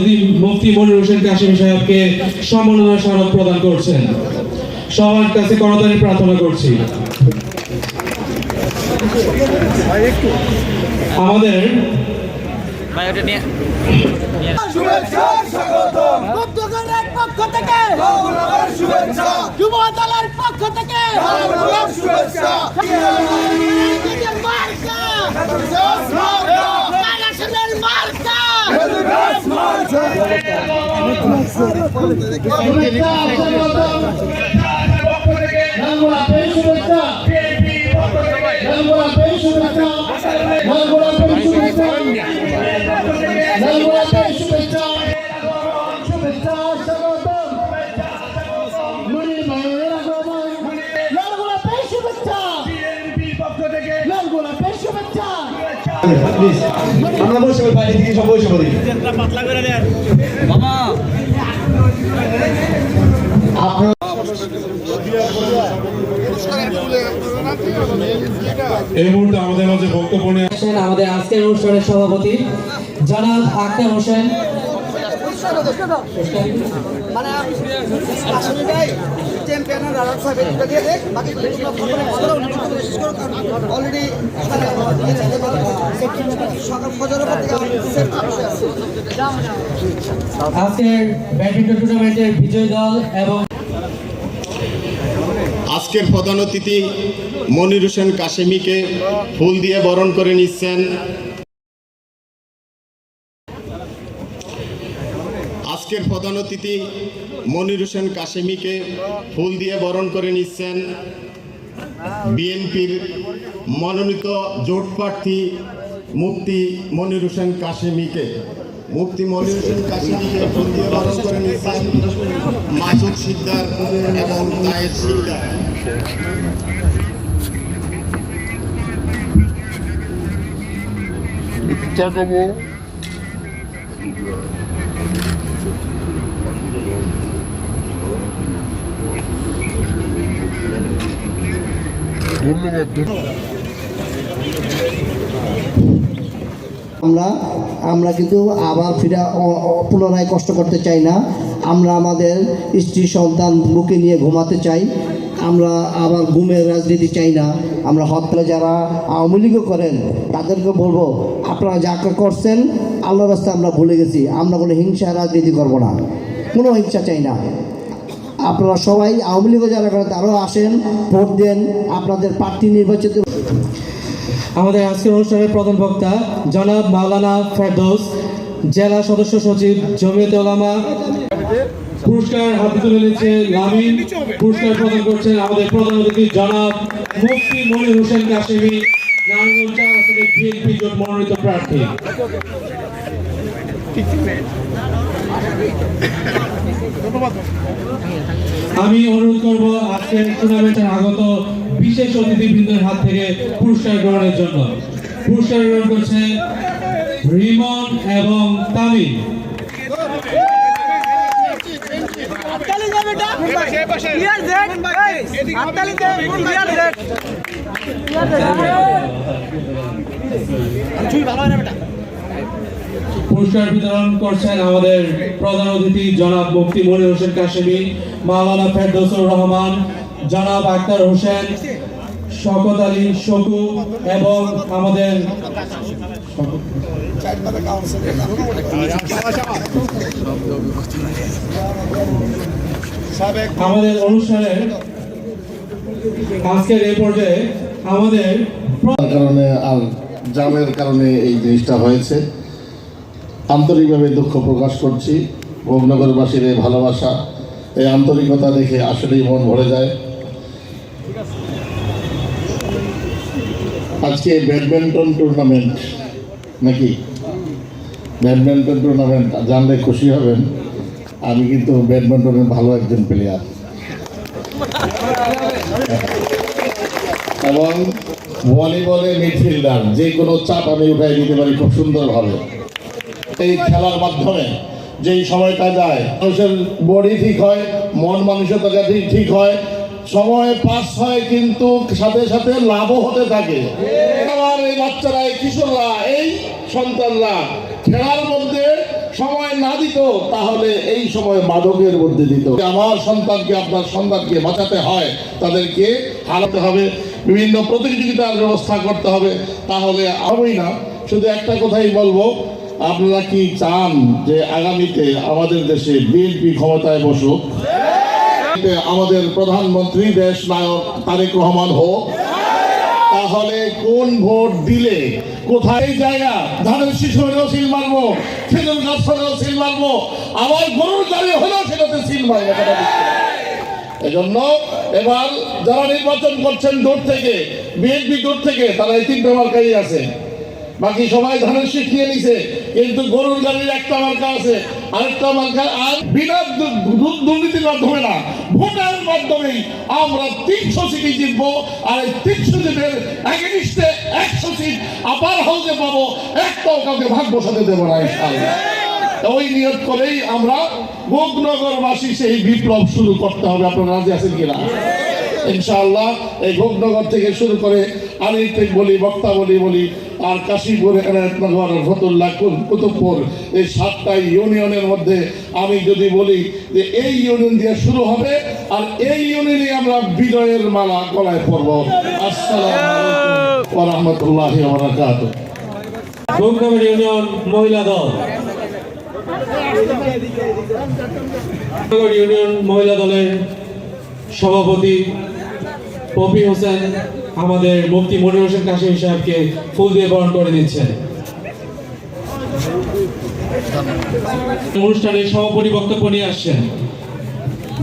অতিথি মুফতি মনির হোসেন কাশেমী সাহেবকে সম্মাননা স্মারক প্রদান করছেন। সবার কাছে করতালি প্রার্থনা করছি। আমাদের শুভেচ্ছা স্বাগতম উদ্যোগের পক্ষ থেকে শুভেচ্ছা যুব দলের পক্ষ থেকে শুভেচ্ছা মার্কা কালাসনের মার্কা আমরা বসে বাইরে থেকে সব বসে পড়ি এই মুহূর্তে আমাদের মাঝে বক্তব্য নিয়ে আসছেন আমাদের আজকের অনুষ্ঠানের সভাপতি জনাব আক্তার হোসেন। আজকের ব্যাডমিন্টন টুর্নামেন্টের বিজয়ী দল এবং আজকের প্রধান অতিথি মনির হোসেন কাশেমীকে ফুল দিয়ে বরণ করে নিচ্ছেন। আজকের প্রধান অতিথি মনির হোসেন কাশেমীকে ফুল দিয়ে বরণ করে নিচ্ছেন বিএনপির মনোনীত জোট প্রার্থী মুফতি মনির হোসেন কাশেমীকে ফুল দিয়ে বরণ করে নিচ্ছেন মাসুদ সিকদার এবং নায়েব সিকদার। আমরা কিন্তু আবার পুনরায় কষ্ট করতে চাই না। আমরা আমাদের স্ত্রী সন্তান বুকে নিয়ে ঘুমাতে চাই। আমরা আবার ঘুমের রাজনীতি চাই না। আমরা হত্যা যারা আওয়ামী লীগও করেন তাদেরকে বলবো, আপনারা যা করছেন আল্লাহর রাস্তায় আমরা ভুলে গেছি। আমরা কোনো হিংসা রাজনীতি করব না, কোনো হিংসা চাই না। আপনারা সবাই আওয়ামী লীগও যারা করেন তারাও আসেন, ভোট দেন, আপনাদের প্রার্থী নির্বাচিত। আমাদের আজকের অনুষ্ঠানের প্রধান বক্তা জনাব মাওলানা ফেরদৌস, জেলা সদস্য সচিব জমিয়তে উলামা। পুরস্কার হাতে তুলে নিচ্ছে লামিন। পুরস্কার প্রদান করছেন আমাদের প্রধান অতিথি জনাব মুফতি মনির হোসেন কাশেমী, নারায়ণগঞ্জ আসনের বিএনপি জোট মনোনীত প্রার্থী। আমি অনুরোধ করব আজকের টুর্নামেন্টের আগত বিশেষ অতিথিবৃন্দের হাত থেকে পুরস্কার গ্রহণের জন্য। পুরস্কার গ্রহণ করছে রিমন এবং তামিম। পুরস্কার বিতরণ করছেন আমাদের প্রধান অতিথি জনাব মুফতি মনির হোসেন কাশেমী, মাওলানা ফেরদৌসুর রহমান, জনাব আক্তার হোসেন, শওকত আলী শকু এবং আমাদের অনুষ্ঠানের আজকের এই পর্যায়ে আমাদের কারণে আর জামের কারণে এই জিনিসটা হয়েছে। আন্তরিকভাবে দুঃখ প্রকাশ করছি। ভোগনগরবাসীর এই ভালোবাসা, এই আন্তরিকতা দেখে আসলেই মন ভরে যায়। আজকে ব্যাডমিন্টন টুর্নামেন্ট নাকি, ব্যাডমিন্টন টুর্নামেন্ট জানলে খুশি হবেন। আমি কিন্তু ব্যাডমিন্টনের ভালো একজন প্লেয়ার এবং ভলিবলে মিডফিল্ডার, যে কোনো চাপ আমি উঠাই দিতে পারি খুব সুন্দরভাবে। এই খেলার মাধ্যমে যেই সময়টা যায় মানুষের বডি ঠিক হয়, মন মানসিকতা ঠিক হয়, সময় পাস হয়, কিন্তু সাথে সাথে লাভও হতে থাকে। আমার এই বাচ্চারা, এই কিশোররা, এই সন্তানরা খেলার মধ্যে সময় না দিত তাহলে এই সময় মাদকের মধ্যে দিত। আমার সন্তানকে আপনার সন্তানকে বাঁচাতে হয়, তাদেরকে হারাতে হবে, বিভিন্ন প্রতিযোগিতার ব্যবস্থা করতে হবে, তাহলে হবেই না। শুধু একটা কথাই বলবো, আপনারা কি চান যে আগামীতে আমাদের দেশে বিএনপি ক্ষমতায় বসুক, আমাদের প্রধানমন্ত্রী দেশ নায়ক তারেক রহমান হোক? তাহলে কোন ভোট দিলে কোথায় জায়গা ধানের শীষ হলেও সিল মারবো, খেজুর গাছ হলেও সিল মারবো, আবার গরুর গাড়ি হলেও সেটাতে সিল মারবো। এজন্য এবার যারা নির্বাচন করছেন দূর থেকে, বিএনপি দূর থেকে, তারা এই তিনটা মার্কাই আছে। বাকি সবাই ধানের শীষ নিয়ে নিছে, কিন্তু গরুর গাড়ির একটা মার্কা আছে, আরেকটা মার্কা। আর বিনা দুর্নীতির মাধ্যমে না, ভোটের মাধ্যমেই আমরা 300 সিটই জিতবো। আর এই 300 সিটের এগেনিস্টে 100 সিট আপার হাউসে পাবো, একটাও কাউকে ভাগ বসাতে দেবো না ইনশাআল্লাহ। ওই নিয়ত করেই আমরা ভোগনগরবাসী সেই বিপ্লব শুরু করতে হবে। আপনারা রাজি আছেন কিনা? ইনশাআল্লাহ এই ভোগনগর থেকে শুরু করে আলী থেকে বলি, বক্তা বলি আর কাশীপুর, এনায়তনগর, ফতুল্লাহ, কুতুবপুর, এই 7টা ইউনিয়নের মধ্যে আমি যদি বলি যে এই ইউনিয়ন দিয়ে শুরু হবে, আর এই ইউনিয়নে আমরা বিজয়ের মালা গলায় পরব। আসসালামু আলাইকুম ওয়া রাহমাতুল্লাহি ওয়া বারাকাতুহু। ভোগনগর ইউনিয়ন মহিলা দল, ভোগনগর ইউনিয়ন মহিলা দলের সভাপতি পপি হোসেন আমাদের মুফতি মনির হোসেন কাশেমী সাহেবকে ফুল দিয়ে বরণ করে দিচ্ছেন। অনুষ্ঠানে সভাপতি বক্তব্য নিয়ে আসছেন